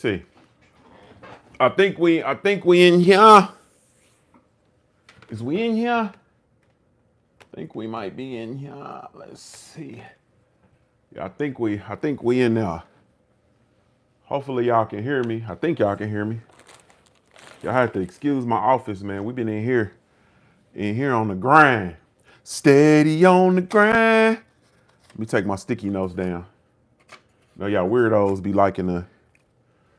See, I think we in here. Is we in here? I think we might be in here. Let's see. Yeah, I think we in there. Hopefully y'all can hear me. I think y'all can hear me. Y'all have to excuse my office, man. We've been in here on the grind. Steady on the grind. Let me take my sticky notes down. Know y'all weirdos be liking to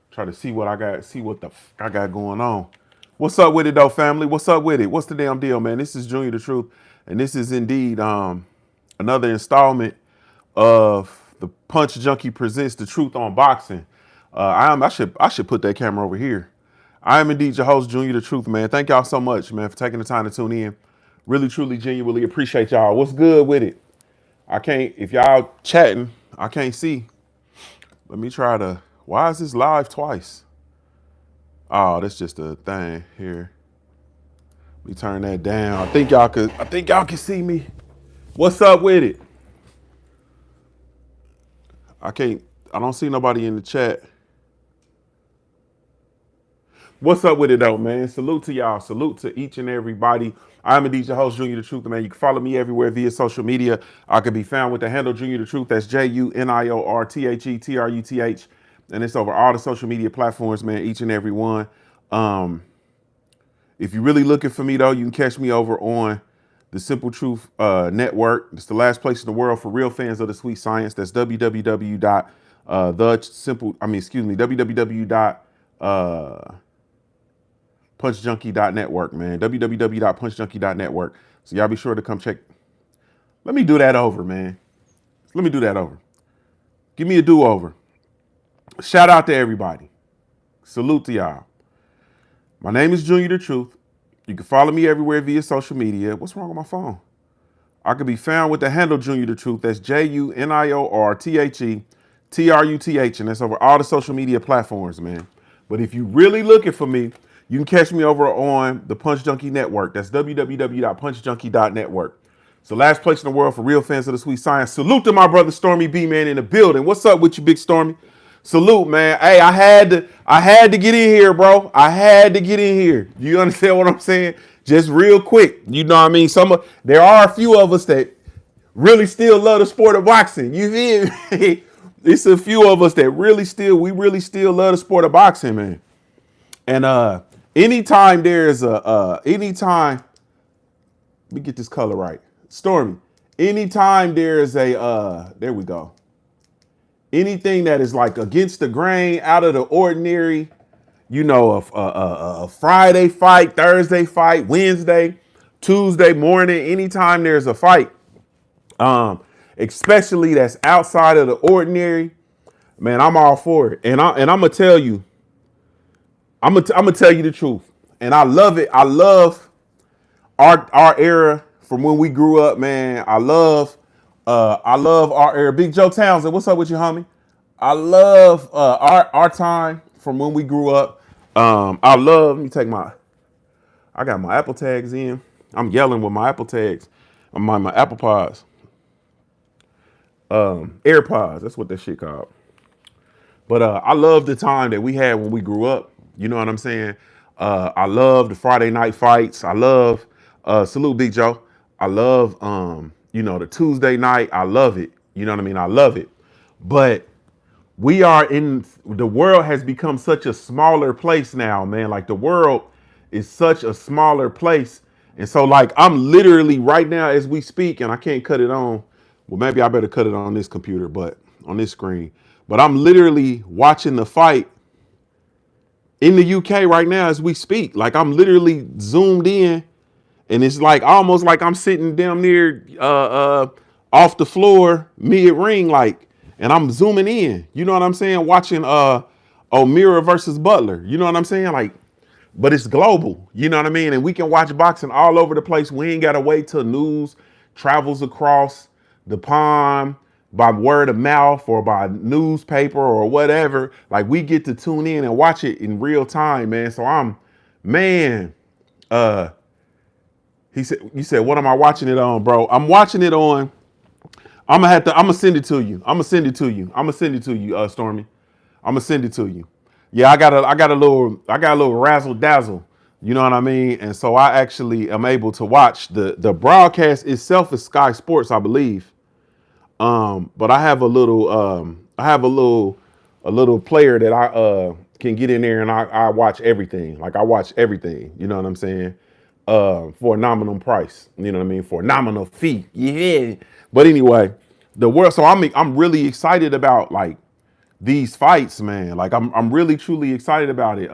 try to see what I got, see what the I got going on. What's up with it though, family? What's up with it? What's the damn deal, man? This is Junior the Truth, and this is indeed another installment of the Punch Junkie presents the truth on boxing. I should put that camera over here. I am indeed your host, Junior the Truth, man. Thank y'all so much, man, for taking the time to tune in. Really, truly, genuinely appreciate y'all. What's good with it? I can't, if y'all chatting, I can't see. Let me try to, why is this live twice? Oh, that's just a thing here. Let me turn that down. I think y'all can see me. What's up with it? I don't see nobody in the chat. What's up with it though, man? Salute to y'all. Salute to each and everybody. I'm indeed your host, Junior the Truth, man. You can follow me everywhere via social media. I can be found with the handle Junior the Truth. That's JuniorTheTruth. And it's over all the social media platforms, man, each and every one. If you're really looking for me though, you can catch me over on the Simple Truth Network. It's the last place in the world for real fans of the sweet science. That's www. Punchjunkie.network, man. www.punchjunkie.network. So y'all be sure to come check. Let me do that over, man. Let me do that over. Give me a do-over. Shout out to everybody. Salute to y'all. My name is Junior the Truth. You can follow me everywhere via social media. What's wrong with my phone? I can be found with the handle Junior the Truth. That's JuniorTheTruth. And that's over all the social media platforms, man. But if you're really looking for me, you can catch me over on the Punch Junkie Network. That's www.punchjunkie.network. It's the last place in the world for real fans of the sweet science. Salute to my brother Stormy B, man, in the building. What's up with you, Big Stormy? Salute, man. Hey, I had to get in here, bro. I had to get in here. You understand what I'm saying? Just real quick. You know what I mean? There are a few of us that really still love the sport of boxing. You feel me? It's a few of us that really still love the sport of boxing, man. And anytime there's anytime, let me get this color right. Stormy, anytime there's there we go. Anything that is like against the grain, out of the ordinary, you know, a Friday fight, Thursday fight, Wednesday, Tuesday morning, anytime there's a fight, especially that's outside of the ordinary, man, I'm all for it. And I'm gonna tell you, I'm gonna tell you the truth. And I love it. I love our era from when we grew up, man. I love our era. Big Joe Townsend, what's up with you, homie? I love our time from when we grew up. Let me take I got my Apple tags in. I'm yelling with my Apple tags. My Apple Pods. AirPods, that's what that shit called. But I love the time that we had when we grew up. You know what I'm saying? I love the Friday night fights. I love, salute Big Joe. I love, the Tuesday night. I love it. You know what I mean? I love it. But the world has become such a smaller place now, man. Like the world is such a smaller place. And so like, I'm literally right now as we speak, and I can't cut it on. Well, maybe I better cut it on this computer, but on this screen. But I'm literally watching the fight in the UK right now as we speak. Like I'm literally zoomed in, and it's like almost like I'm sitting down near off the floor mid ring, like, and I'm zooming in. You know what I'm saying? Watching O'Meara versus Butler. You know what I'm saying? Like, but it's global. You know what I mean? And we can watch boxing all over the place. We ain't gotta wait till news travels across the pond by word of mouth or by newspaper or whatever. Like we get to tune in and watch it in real time, man. So you said, what am I watching it on, bro? I'm watching it on, I'm gonna send it to you. Stormy. I'm gonna send it to you. Yeah, I got a little razzle dazzle. You know what I mean? And so I actually am able to watch the broadcast itself is Sky Sports, I believe. But I have a little player that I can get in there and I watch everything. Like I watch everything. You know what I'm saying? For a nominal price. You know what I mean? For a nominal fee. Yeah. But anyway, the world. So I'm really excited about like these fights, man. Like I'm really truly excited about it.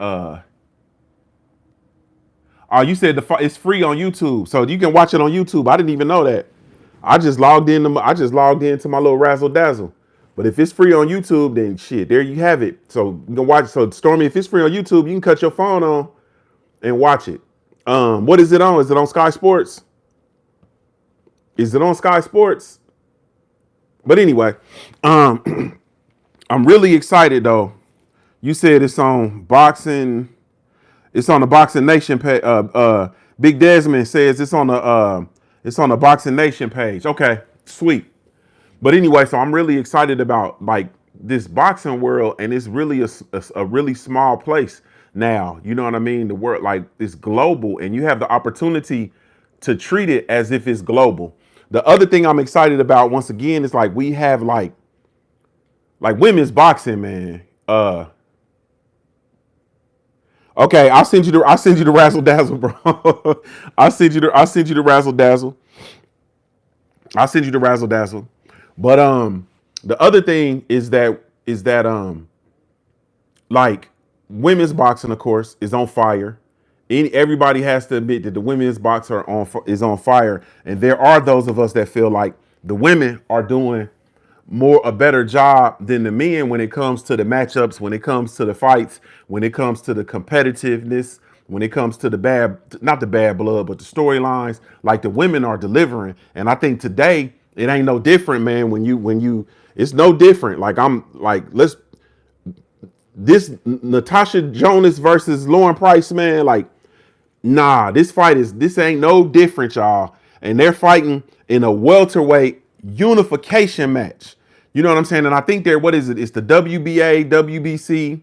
You said the fight it's free on YouTube, so you can watch it on YouTube. I didn't even know that. I just logged into my little razzle dazzle. But if it's free on YouTube, then shit, there you have it. So you can watch. So Stormy, if it's free on YouTube, you can cut your phone on and watch it. What is it on? Is it on Sky Sports? Is it on Sky Sports? But anyway, um, I'm really excited though. You said it's on boxing. It's on the Boxing Nation page. Big Desmond says it's on the Boxing Nation page. Okay, sweet. But anyway, so I'm really excited about like this boxing world, and it's really a really small place now. You know what I mean? The world like it's global, and you have the opportunity to treat it as if it's global. The other thing I'm excited about, once again, is like we have like women's boxing, man. Okay, I'll send you the razzle dazzle, bro. I'll send you the razzle dazzle. I'll send you the razzle dazzle. But the other thing is that like women's boxing, of course, is on fire. Everybody has to admit that the women's boxing is on fire, and there are those of us that feel like the women are doing a better job than the men when it comes to the matchups, when it comes to the fights, when it comes to the competitiveness, when it comes to the not the bad blood, but the storylines. Like the women are delivering, and I think today it ain't no different, man. It's no different. Like I'm like this Natasha Jonas versus Lauren Price, man. Like nah, this ain't no different, y'all. And they're fighting in a welterweight unification match. You know what I'm saying? And I think what is it? It's the WBA, WBC,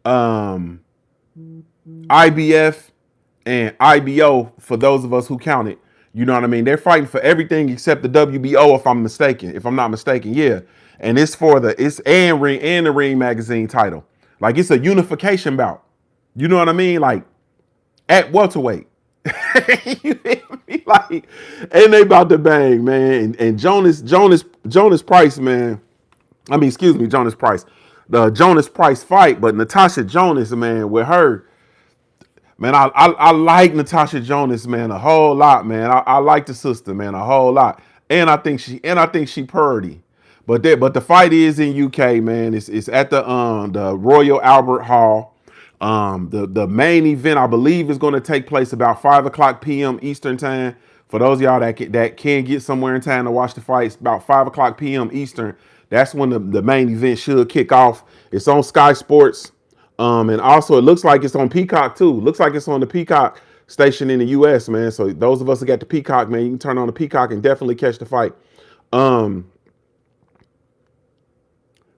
um, IBF, and IBO for those of us who count it. You know what I mean? They're fighting for everything except the WBO, if I'm not mistaken. Yeah. And it's for the Ring Magazine title. Like it's a unification bout. You know what I mean? Like at welterweight. You feel me? Like, and they about to bang, man. And Jonas Price, man. I mean, excuse me, Jonas Price. The Jonas Price fight, but Natasha Jonas, man, with her, man, I like Natasha Jonas, man, a whole lot, man. I like the sister, man, a whole lot. And I think she purdy. But the fight is in UK, man. It's at the Royal Albert Hall. The main event, I believe, is going to take place about 5 o'clock p.m. Eastern time. For those of y'all that can get somewhere in time to watch the fights, about 5 o'clock p.m. Eastern. That's when the main event should kick off. It's on Sky Sports. And also it looks like it's on Peacock too. Looks like it's on the Peacock station in the US, man. So those of us that got the Peacock, man, you can turn on the Peacock and definitely catch the fight.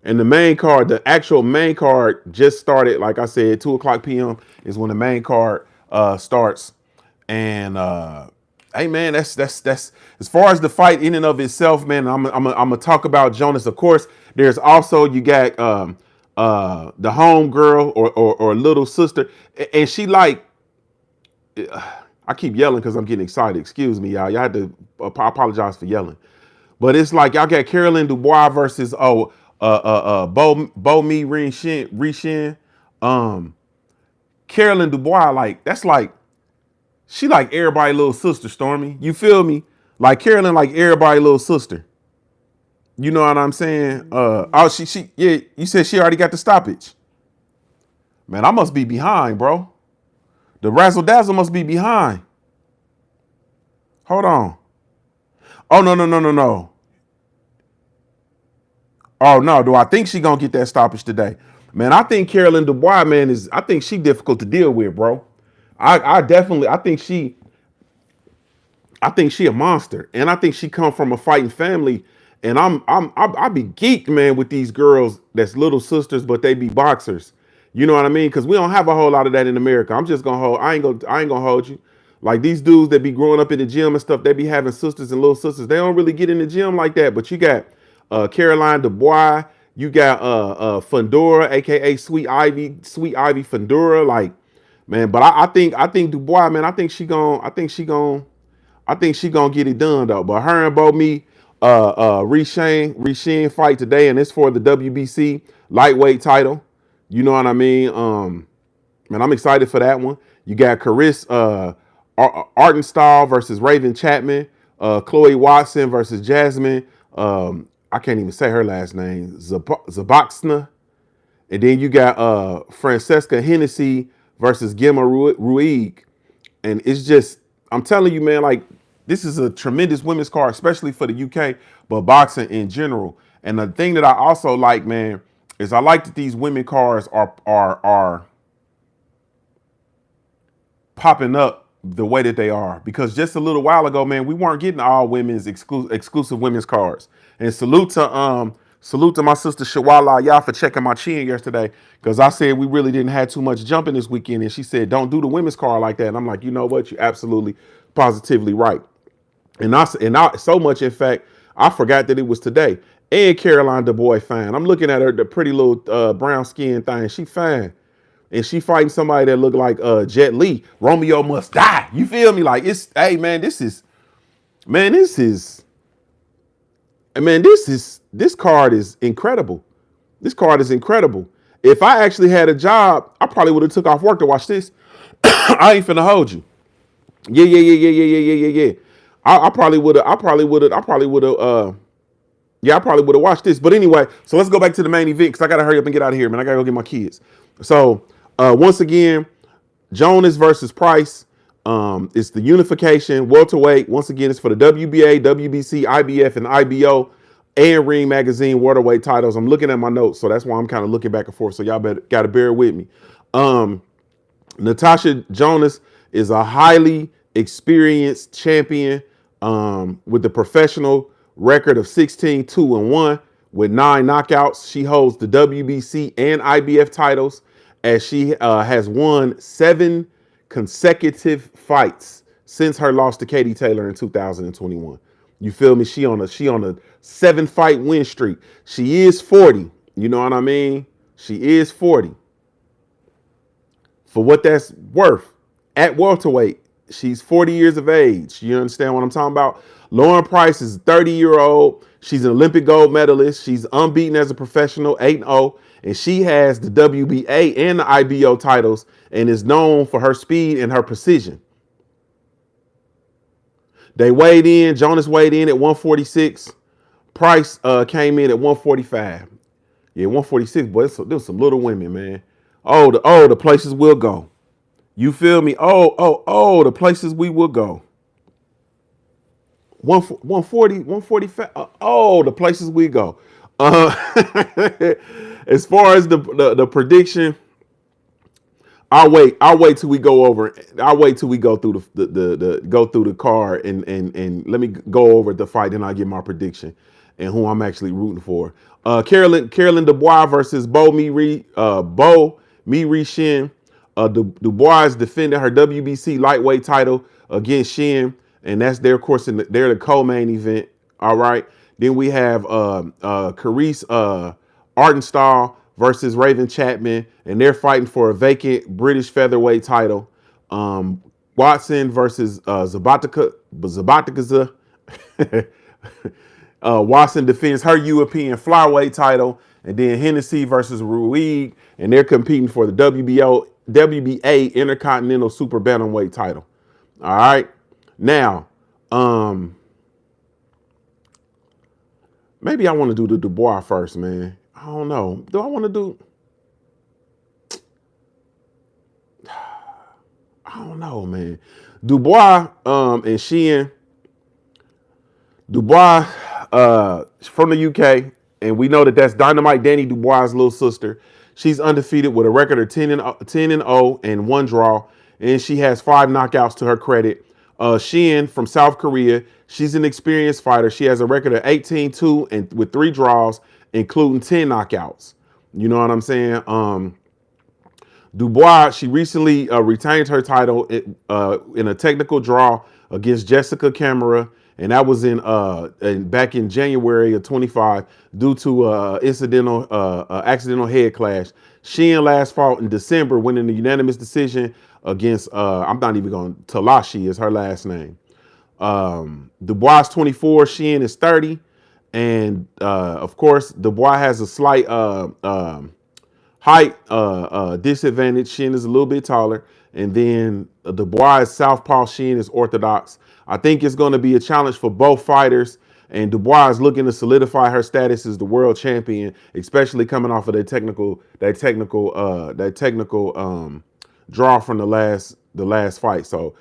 And the main card, the actual main card just started, like I said, 2 o'clock p.m. is when the main card starts. And hey man, that's as far as the fight in and of itself, man. I'm gonna talk about Jonas. Of course, there's also you got the home girl or little sister, and she like I keep yelling because I'm getting excited. Excuse me, y'all. Y'all had to apologize for yelling, but it's like y'all got Caroline Dubois versus Bo Mi Rishin. Caroline Dubois, like that's like she like everybody little sister, Stormy. You feel me? Like Carolyn, like everybody little sister. You know what I'm saying? Yeah. You said she already got the stoppage. Man, I must be behind, bro. The razzle dazzle must be behind. Hold on. Oh no. Oh no, do I think she gonna get that stoppage today? Man, I think Caroline Dubois, man, I think she difficult to deal with, bro. I definitely I think she a monster, and I think she come from a fighting family. And I be geeked, man, with these girls that's little sisters, but they be boxers. You know what I mean? Because we don't have a whole lot of that in America. I'm just gonna hold. I ain't gonna hold you. Like these dudes that be growing up in the gym and stuff, they be having sisters and little sisters. They don't really get in the gym like that. But you got Caroline Dubois, you got Fundora, aka Sweet Ivy Fundora. Like, man, but I think Dubois, man, I think she gonna get it done though. But her and Bo me, Reshane fight today, and it's for the WBC lightweight title. You know what I mean? Man, I'm excited for that one. You got Caris Artenstall versus Raven Chapman, Chloe Watson versus Jasmine. I can't even say her last name, Zaboxna. And then you got Francesca Hennessy versus Gemma Ruig. And it's just, I'm telling you, man, like this is a tremendous women's card, especially for the UK, but boxing in general. And the thing that I also like, man, is I like that these women cards are popping up the way that they are, because just a little while ago, man, we weren't getting all women's exclusive women's cards. And salute to my sister Shawala y'all for checking my chin yesterday, because I said we really didn't have too much jumping this weekend, and she said don't do the women's card like that. And I'm like, you know what, you're absolutely positively right. And I so much, in fact, I forgot that it was today. And Caroline Dubois fine. I'm looking at her, the pretty little brown skin thing. She fine. And she fighting somebody that look like Jet Li. Romeo must die. You feel me? Like it's, hey man, this card is incredible. This card is incredible. If I actually had a job, I probably would have took off work to watch this. I ain't finna hold you. Yeah. I probably would have. Yeah, I probably would have watched this. But anyway, so let's go back to the main event because I gotta hurry up and get out of here, man. I gotta go get my kids. So once again, Jonas versus Price. It's the unification welterweight. Once again, it's for the WBA, WBC, IBF, and IBO, and Ring Magazine welterweight titles. I'm looking at my notes, so that's why I'm kind of looking back and forth. So y'all gotta bear with me. Natasha Jonas is a highly experienced champion with the professional record of 16-2-1 with 9 knockouts. She holds the WBC and IBF titles, as she has won 7 consecutive fights since her loss to Katie Taylor in 2021. You feel me? She on a 7-fight win streak. She is 40. You know what I mean? She is 40. For what that's worth, at welterweight, she's 40 years of age. You understand what I'm talking about? Lauren Price is a 30-year-old. She's an Olympic gold medalist. She's unbeaten as a professional, 8-0. And she has the WBA and the IBO titles and is known for her speed and her precision. They weighed in. Jonas weighed in at 146. Price came in at 145. Yeah, 146. Boy, there's some little women, man. The places we'll go. You feel me? The places we will go. 140, 145. The places we go. As far as the prediction, I'll wait till we go over. I'll wait till we go through the card and let me go over the fight, and I'll get my prediction and who I'm actually rooting for. Carolyn Dubois versus Bo Mi Shin. Dubois defended her WBC lightweight title against Shin, and that's their course. They're the co-main event. All right. Then we have Caris Artenstall versus Raven Chapman, and they're fighting for a vacant British featherweight title. Watson versus Zabatka. Watson defends her European flyweight title, and then Hennessy versus Ruig, and they're competing for the WBA Intercontinental Super Bantamweight title. All right. Now, maybe I want to do the Dubois first, man. I don't know. Do I want to do? I don't know, man. Dubois and Sheehan. Dubois from the UK, and we know that that's Dynamite Danny Dubois' little sister. She's undefeated with a record of 10-0 and 1 draw, and she has 5 knockouts to her credit. Sheehan from South Korea, she's an experienced fighter. She has a record of 18-2 and with 3 draws, including 10 knockouts. You know what I'm saying? Dubois, she recently retained her title in a technical draw against Jessica Camara, and that was back in January of 25 due to accidental head clash. Sheehan last fought in December, winning the unanimous decision against I'm not even going Talashi is her last name. Dubois 24, Sheehan is 30, and of course Dubois has a slight height disadvantage. Shin is a little bit taller, and then Dubois is southpaw. Shin is orthodox. I think it's going to be a challenge for both fighters, and Dubois is looking to solidify her status as the world champion, especially coming off of that technical draw from the last fight. So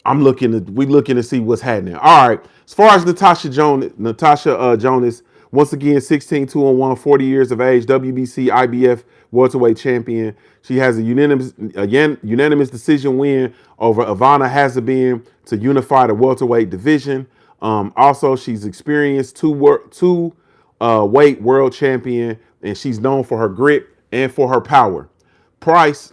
we looking to see what's happening. All right. As far as Natasha Jonas, once again, 16-2-1, 40 years of age, WBC, IBF welterweight champion. She has a unanimous decision win over Ivana Hazabin to unify the welterweight division. Also, she's experienced two weight world champion, and she's known for her grit and for her power. Price,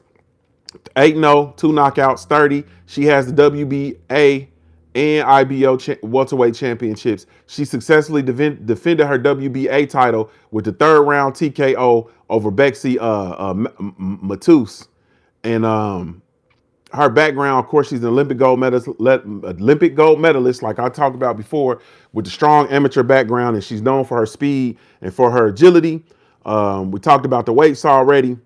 8-0, 2 knockouts, 30. She has the WBA and IBO welterweight championships. She successfully defended her WBA title with the third round TKO over Bexy Matus. And her background, of course, she's an Olympic gold medalist, like I talked about before, with a strong amateur background, and she's known for her speed and for her agility. We talked about the weights already.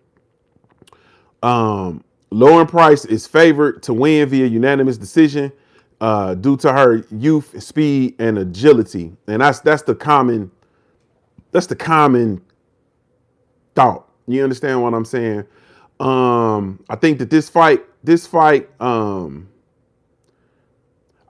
Lauren Price is favored to win via unanimous decision due to her youth, speed, and agility, and that's the common thought. You understand what I'm saying? I think that this fight, I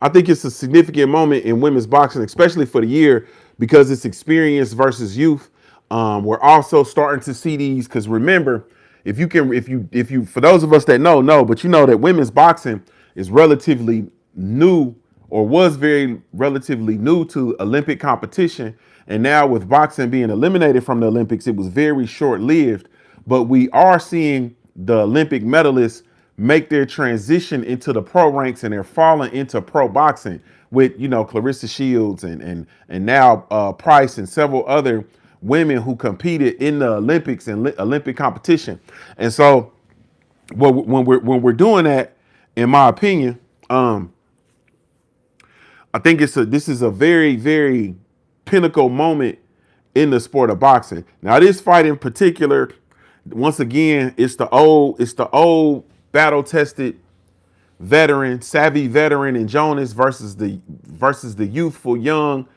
think it's a significant moment in women's boxing, especially for the year, because it's experience versus youth. We're also starting to see these, because remember, if you, for those of us that know, but you know that women's boxing is relatively new, or was very relatively new to Olympic competition. And now with boxing being eliminated from the Olympics, it was very short-lived. But we are seeing the Olympic medalists make their transition into the pro ranks, and they're falling into pro boxing with, Clarissa Shields and now Price and several other women who competed in the Olympics and Olympic competition. And so when we're doing that, in my opinion, I think this is a very, very pinnacle moment in the sport of boxing. Now, this fight in particular, once again, it's the old battle-tested veteran, savvy veteran in Jonas versus the youthful young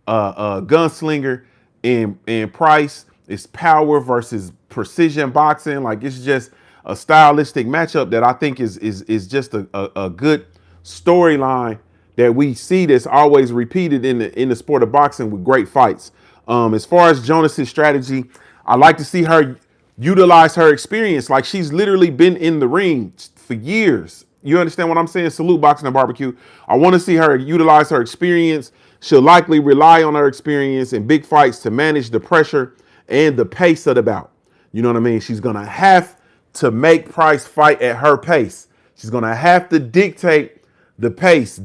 gunslinger in Price. It's power versus precision boxing. Like, it's just a stylistic matchup that I think is just a good storyline that we see that's always repeated in the sport of boxing with great fights. As far as Jonas's strategy, I like to see her utilize her experience. Like, she's literally been in the ring for years. You understand what I'm saying? Salute Boxing and Barbecue. I want to see her utilize her experience. She'll likely rely on her experience in big fights to manage the pressure and the pace of the bout. You know what I mean? She's going to have to make Price fight at her pace. She's going to have to dictate the pace.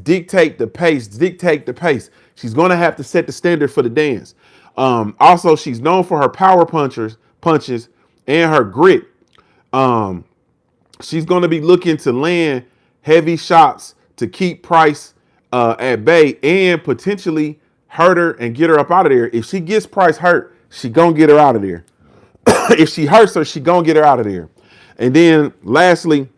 She's going to have to set the standard for the dance. Also, she's known for her power punches, and her grit. She's going to be looking to land heavy shots to keep Price at bay and potentially hurt her and get her up out of there. If she gets Price hurt, she gonna get her out of there. If she hurts her, she gonna get her out of there. And then lastly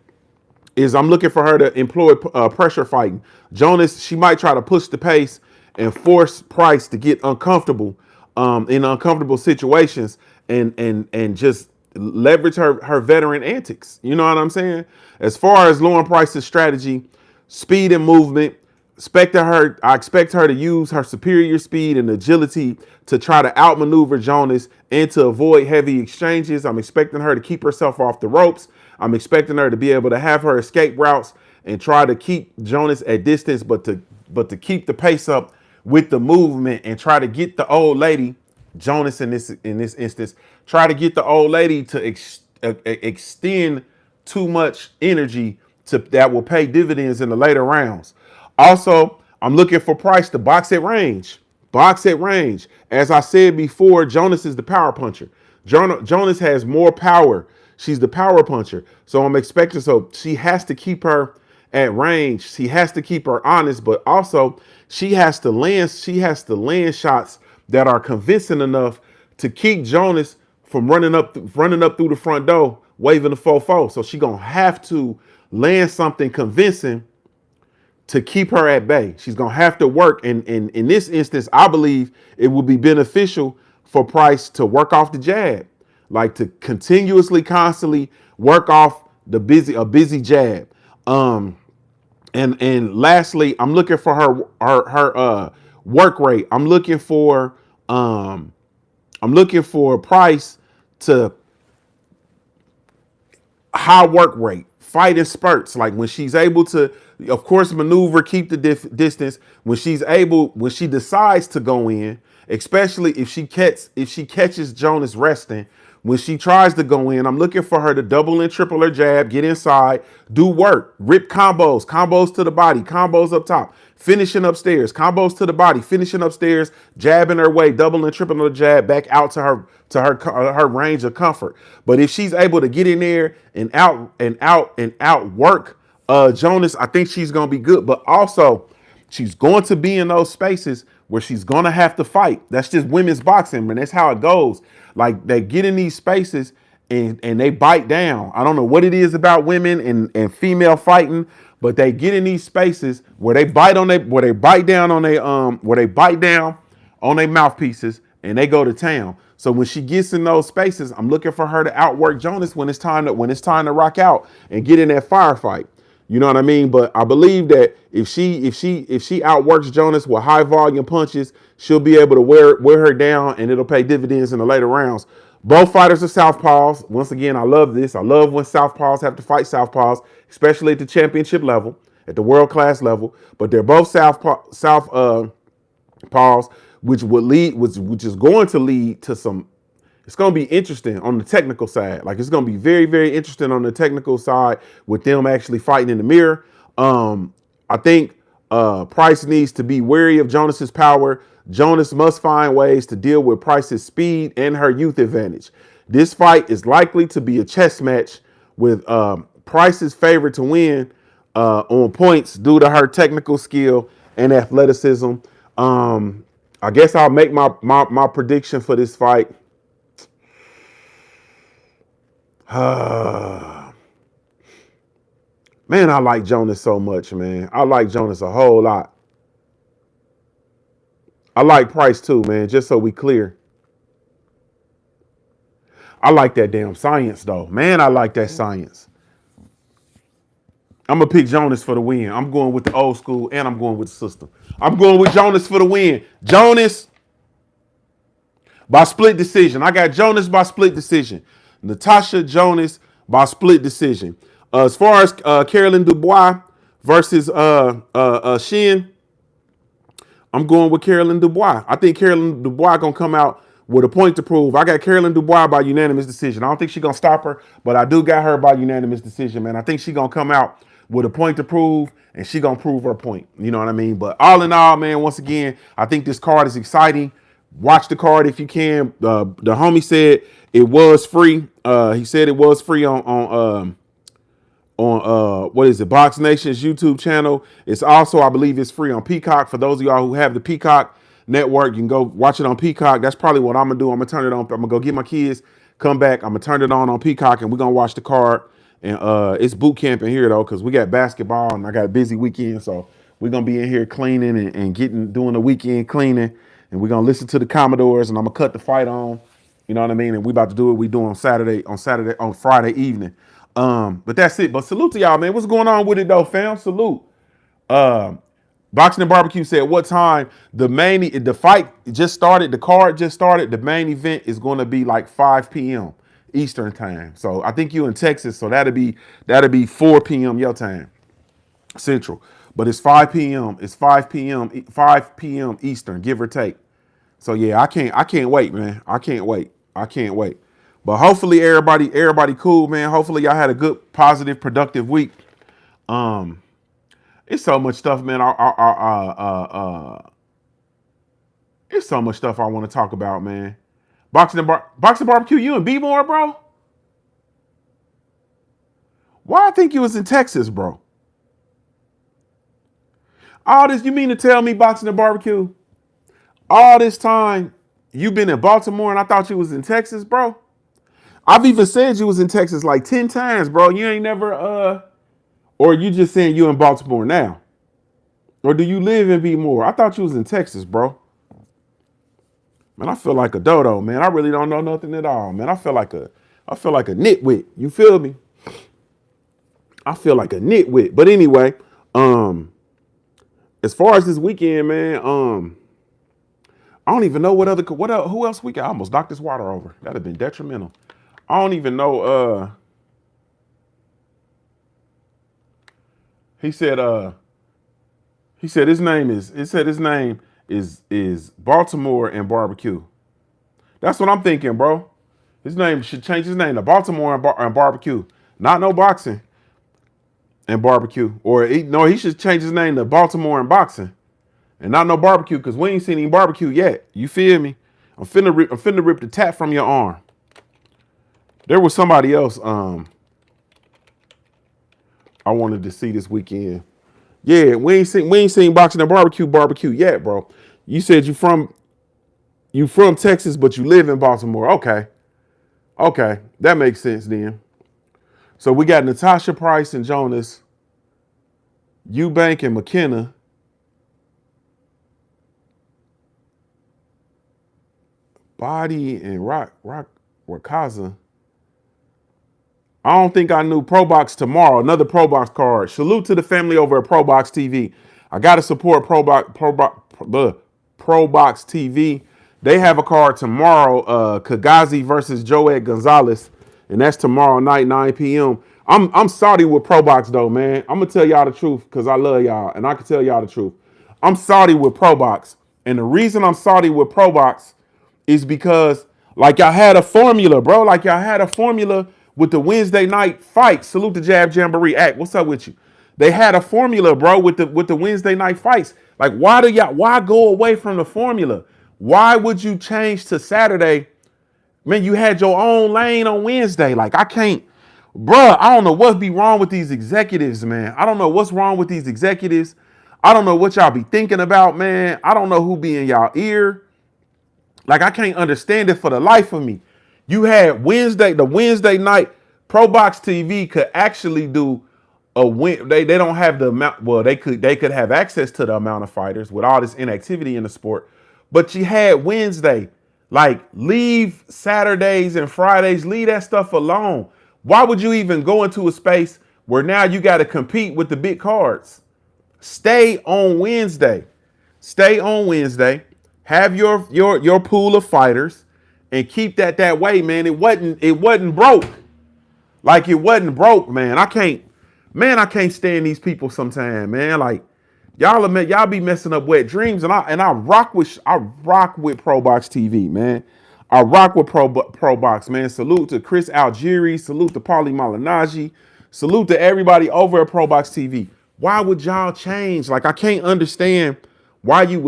is I'm looking for her to employ pressure fighting. Jonas, she might try to push the pace and force Price to get uncomfortable in uncomfortable situations and just leverage her veteran antics. You know what I'm saying? As far as Lauren Price's strategy, speed and movement, I expect her to use her superior speed and agility to try to outmaneuver Jonas and to avoid heavy exchanges. I'm expecting her to keep herself off the ropes. I'm expecting her to be able to have her escape routes and try to keep Jonas at distance, but to keep the pace up with the movement and try to get the old lady, Jonas in this instance, try to get the old lady to extend too much energy to that will pay dividends in the later rounds. Also, I'm looking for Price to box at range. Box at range. As I said before, Jonas is the power puncher. Jonas has more power. She's the power puncher. So I'm expecting, so she has to keep her at range. She has to keep her honest, but also she has to land shots that are convincing enough to keep Jonas from running up through the front door, waving the fofo. So she gonna have to land something convincing to keep her at bay. She's gonna have to work, and in this instance, I believe it would be beneficial for Price to work off the jab, like to continuously, constantly work off a busy jab. And lastly, I'm looking for her work rate. I'm looking for Price to high work rate, fight in spurts. Like when she's able to, of course, maneuver, keep the distance. When she decides to go in, especially if she catches Jonas resting. When she tries to go in, I'm looking for her to double and triple her jab, get inside, do work, rip combos to the body, combos up top, finishing upstairs, combos to the body, finishing upstairs, jabbing her way, double and tripling her jab back out to her range of comfort. But if she's able to get in there and outwork Jonas, I think she's gonna be good. But also, she's going to be in those spaces where she's going to have to fight. That's just women's boxing, man. That's how it goes. Like they get in these spaces and they bite down. I don't know what it is about women and female fighting, but they get in these spaces where they bite down on their mouthpieces and they go to town. So when she gets in those spaces, I'm looking for her to outwork Jonas when it's time to rock out and get in that firefight. You know what I mean? But I believe that if she outworks Jonas with high volume punches, she'll be able to wear her down, and it'll pay dividends in the later rounds. Both fighters are southpaws. Once again, I love this. I love when southpaws have to fight southpaws, especially at the championship level, at the world class level. But they're both southpaws, which is going to lead to some. It's going to be interesting on the technical side. Like it's going to be very, very interesting on the technical side with them actually fighting in the mirror. I think Price needs to be wary of Jonas's power. Jonas must find ways to deal with Price's speed and her youth advantage. This fight is likely to be a chess match with Price's favorite to win on points due to her technical skill and athleticism. I guess I'll make my prediction for this fight. Man, I like Jonas so much, man. I like Jonas a whole lot. I like Price too, man, just so we clear. I like that damn science, though. Man, I like that science. I'm going to pick Jonas for the win. I'm going with the old school, and I'm going with the system. I'm going with Jonas for the win. Jonas by split decision. I got Jonas by split decision. Natasha Jonas by split decision. As far as Carolyn Dubois versus Shin, I'm going with Carolyn Dubois. I think Carolyn Dubois gonna come out with a point to prove. I got Carolyn Dubois by unanimous decision. I don't think she's gonna stop her, but I do got her by unanimous decision, man. I think she's gonna come out with a point to prove, and she gonna prove her point. You know what I mean? But all in all, man, once again, I think this card is exciting. Watch the card if you can. The homie said it was free. He said it was free on what is it, Box Nation's YouTube channel. It's also, I believe it's free on Peacock. For those of y'all who have the Peacock network, you can go watch it on Peacock. That's probably what I'm gonna do. I'm gonna turn it on. I'm gonna go get my kids, come back. I'm gonna turn it on Peacock, and we're gonna watch the card. And it's boot camp in here though, because we got basketball and I got a busy weekend. So we're gonna be in here cleaning and doing the weekend cleaning. And we're gonna listen to the Commodores, and I'm gonna cut the fight on. You know what I mean? And we about to do what we do on Friday evening. But that's it. But salute to y'all, man. What's going on with it though, fam? Salute. Boxing and Barbecue said, what time the fight just started, the card just started. The main event is going to be like 5 p.m. Eastern time. So I think you in Texas, so that'll be 4 p.m. your time, Central. But it's 5 p.m. It's 5 p.m. Eastern, give or take. So yeah, I can't wait, man. I can't wait. But hopefully everybody cool, man. Hopefully y'all had a good, positive, productive week. It's so much stuff, man. It's so much stuff I want to talk about, man. Boxing barbecue. You and B more, bro? Why I think you was in Texas, bro? All this, you mean to tell me boxing and barbecue? All this time you been in Baltimore and I thought you was in Texas, bro? I've even said you was in Texas like 10 times, bro. You ain't never or you just saying you in Baltimore now? Or do you live in B more? I thought you was in Texas, bro. Man, I feel like a dodo, man. I really don't know nothing at all, man. I feel like a nitwit. You feel me? I feel like a nitwit. But anyway, as far as this weekend, man, I don't even know who else we got. I almost knocked this water over. That'd have been detrimental. I don't even know. He said his name is Baltimore and barbecue. That's what I'm thinking, bro. His name should change his name to Baltimore and barbecue. Not no boxing and barbecue. He should change his name to Baltimore and boxing. And not no barbecue, because we ain't seen any barbecue yet. You feel me? I'm finna rip the tat from your arm. There was somebody else I wanted to see this weekend. Yeah, we ain't seen boxing and barbecue yet, bro. You said you from Texas, but you live in Baltimore. Okay, that makes sense then. So we got Natasha Price and Jonas, Eubank and McKenna. Body and Wakaza. I don't think I knew Pro Box tomorrow. Another Pro Box card. Salute to the family over at Pro Box TV. I gotta support Pro Box TV. They have a card tomorrow. Kagazi versus Joed Gonzalez, and that's tomorrow night, 9 p.m. I'm salty with Pro Box though, man. I'm gonna tell y'all the truth because I love y'all, and I can tell y'all the truth. I'm salty with Pro Box, and the reason I'm salty with Pro Box is because like y'all had a formula, bro. Like y'all had a formula with the Wednesday night fights. Salute the Jab Jamboree Act. What's up with you? They had a formula, bro, with the Wednesday night fights. Like, why go away from the formula? Why would you change to Saturday? Man, you had your own lane on Wednesday. Like, I can't, bruh, I don't know what be wrong with these executives, man. I don't know what's wrong with these executives. I don't know what y'all be thinking about, man. I don't know who be in y'all ear. Like, I can't understand it for the life of me. You had the Wednesday night Pro Box TV could actually do a win. They don't have the amount. Well, they could have access to the amount of fighters with all this inactivity in the sport. But you had Wednesday. Like, leave Saturdays and Fridays, leave that stuff alone. Why would you even go into a space where now you got to compete with the big cards? Stay on Wednesday. Stay on Wednesday. Have your pool of fighters and keep that way, man. It wasn't broke. Like, it wasn't broke, man. I can't stand these people sometimes, man. Like, y'all be messing up wet dreams, and I rock with Pro Box TV, man. I rock with Pro Box, man. Salute to Chris Algieri, salute to Paulie Malignaggi, salute to everybody over at Pro Box TV. Why would y'all change? Like, I can't understand why you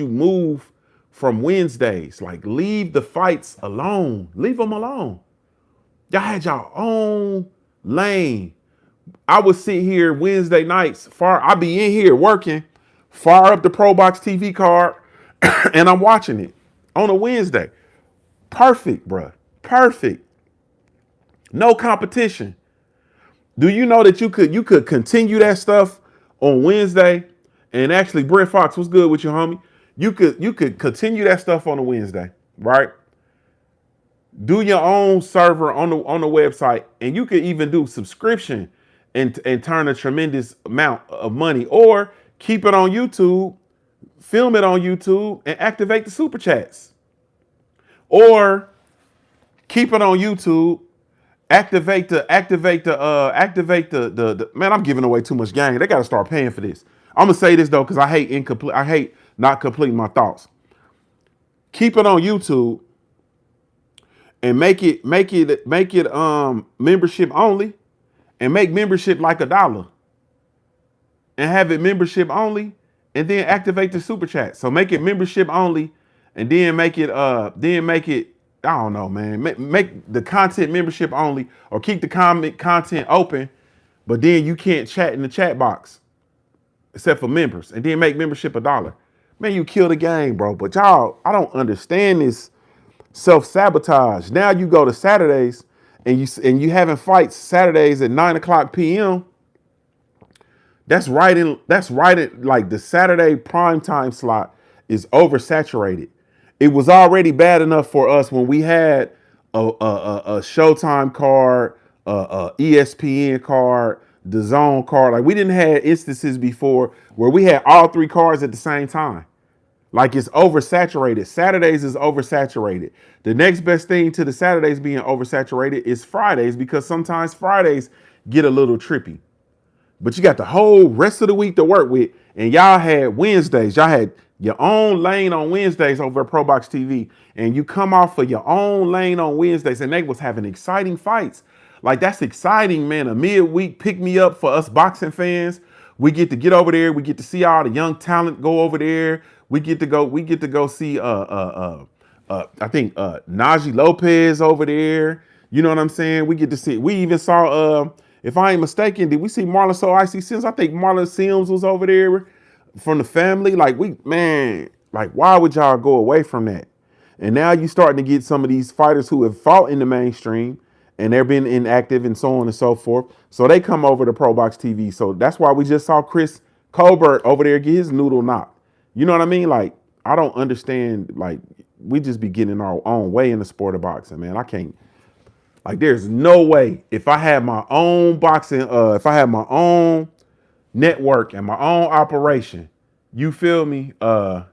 move from Wednesdays. Like, leave the fights alone. Leave them alone. Y'all had y'all own lane. I would sit here Wednesday nights, I be in here working, fire up the Pro Box TV card, and I'm watching it on a Wednesday. Perfect, bruh. Perfect. No competition. Do you know that you could continue that stuff on Wednesday? And actually, Brent Fox, what's good with you, homie? You could continue that stuff on a Wednesday, right? Do your own server on the website, and you could even do subscription and turn a tremendous amount of money, or keep it on YouTube, film it on YouTube, and activate the super chats, or keep it on YouTube, activate the man. I'm giving away too much game. They got to start paying for this. I'm gonna say this though, because I hate not completing my thoughts. Keep it on YouTube and make it membership only, and make membership like $1 and have it membership only, and then activate the super chat. So make it membership only, and then make it I don't know, man. Make the content membership only, or keep the content open, but then you can't chat in the chat box except for members, and then make membership $1. Man, you kill the game, bro. But y'all, I don't understand this self-sabotage. Now you go to Saturdays and you having fights Saturdays at 9 o'clock p.m. That's right in like the Saturday prime time slot is oversaturated. It was already bad enough for us when we had a Showtime card, a ESPN card, the Zone card. Like we didn't have instances before where we had all three cards at the same time. Like it's oversaturated. Saturdays is oversaturated. The next best thing to the Saturdays being oversaturated is Fridays, because sometimes Fridays get a little trippy. But you got the whole rest of the week to work with. And y'all had Wednesdays. Y'all had your own lane on Wednesdays over at ProBox TV. And you come off for your own lane on Wednesdays. And they was having exciting fights. Like, that's exciting, man. A midweek pick me up for us boxing fans. We get over there. We get to see all the young talent go over there. We get to go see I think Najee Lopez over there. You know what I'm saying? We get to see. We even saw if I ain't mistaken, did we see Marlon So Icy Sims? I think Marlon Sims was over there from the family. Like, why would y'all go away from that? And now you starting to get some of these fighters who have fought in the mainstream and they're been inactive and so on and so forth. So they come over to ProBox TV. So that's why we just saw Chris Colbert over there get his noodle knocked. You know what I mean? Like, I don't understand. Like, we just be getting our own way in the sport of boxing, man. I can't. Like, there's no way if I had my own boxing, if I had my own network and my own operation, you feel me? Like,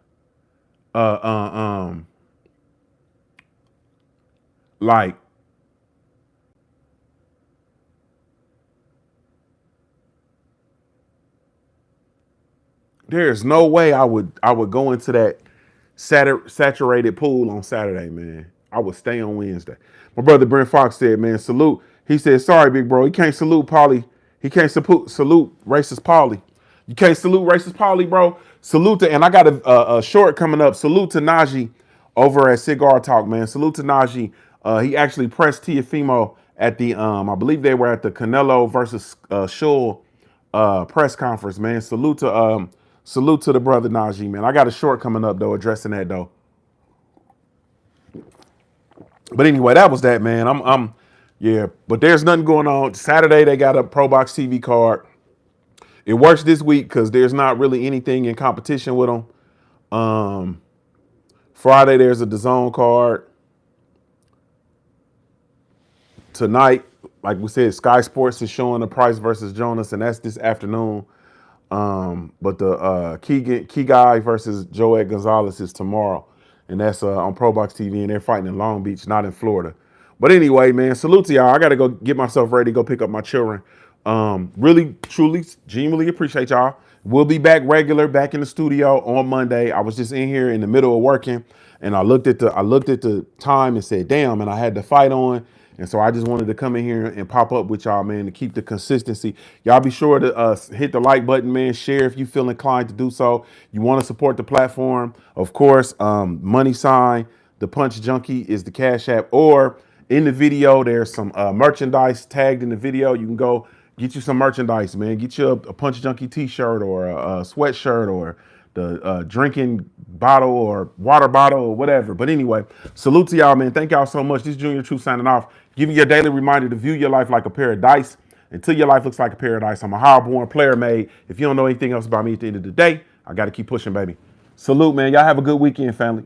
there's no way I would go into that saturated pool on Saturday, man. I would stay on Wednesday. My brother Brent Fox said, man, salute. He said, sorry, big bro. He can't salute Paulie. He can't salute racist Paulie. You can't salute racist Paulie, bro. Salute to, and I got a short coming up. Salute to Najee over at Cigar Talk, man. Salute to Najee. He actually pressed Tiafimo at the, I believe they were at the Canelo versus Shull press conference, man. Salute to the brother Najee, man. I got a short coming up though, addressing that though. But anyway, that was that, man. Yeah. But there's nothing going on. Saturday they got a ProBox TV card. It works this week because there's not really anything in competition with them. Friday there's a DAZN card. Tonight, like we said, Sky Sports is showing the Price versus Jonas, and that's this afternoon. But the Key Guy versus Joed Gonzalez is tomorrow, and that's on ProBox TV, and they're fighting in Long Beach, not in Florida. But anyway, man, salute to y'all. I gotta go get myself ready, go pick up my children. Really, truly, genuinely appreciate y'all. We'll be back in the studio on Monday. I was just in here in the middle of working, and I looked at the time and said, damn, and I had the fight on. And so I just wanted to come in here and pop up with y'all, man, to keep the consistency. Y'all be sure to hit the like button, man. Share if you feel inclined to do so. You want to support the platform. Of course, money sign, the Punch Junkie is the Cash App. Or in the video, there's some merchandise tagged in the video. You can go get you some merchandise, man. Get you a Punch Junkie t-shirt or a sweatshirt or the drinking bottle or water bottle or whatever. But anyway, salute to y'all, man. Thank y'all so much. This is JuniorTheTruth signing off. Give you a daily reminder to view your life like a paradise until your life looks like a paradise. I'm a hard-born player made. If you don't know anything else about me at the end of the day, I got to keep pushing, baby. Salute, man. Y'all have a good weekend, family.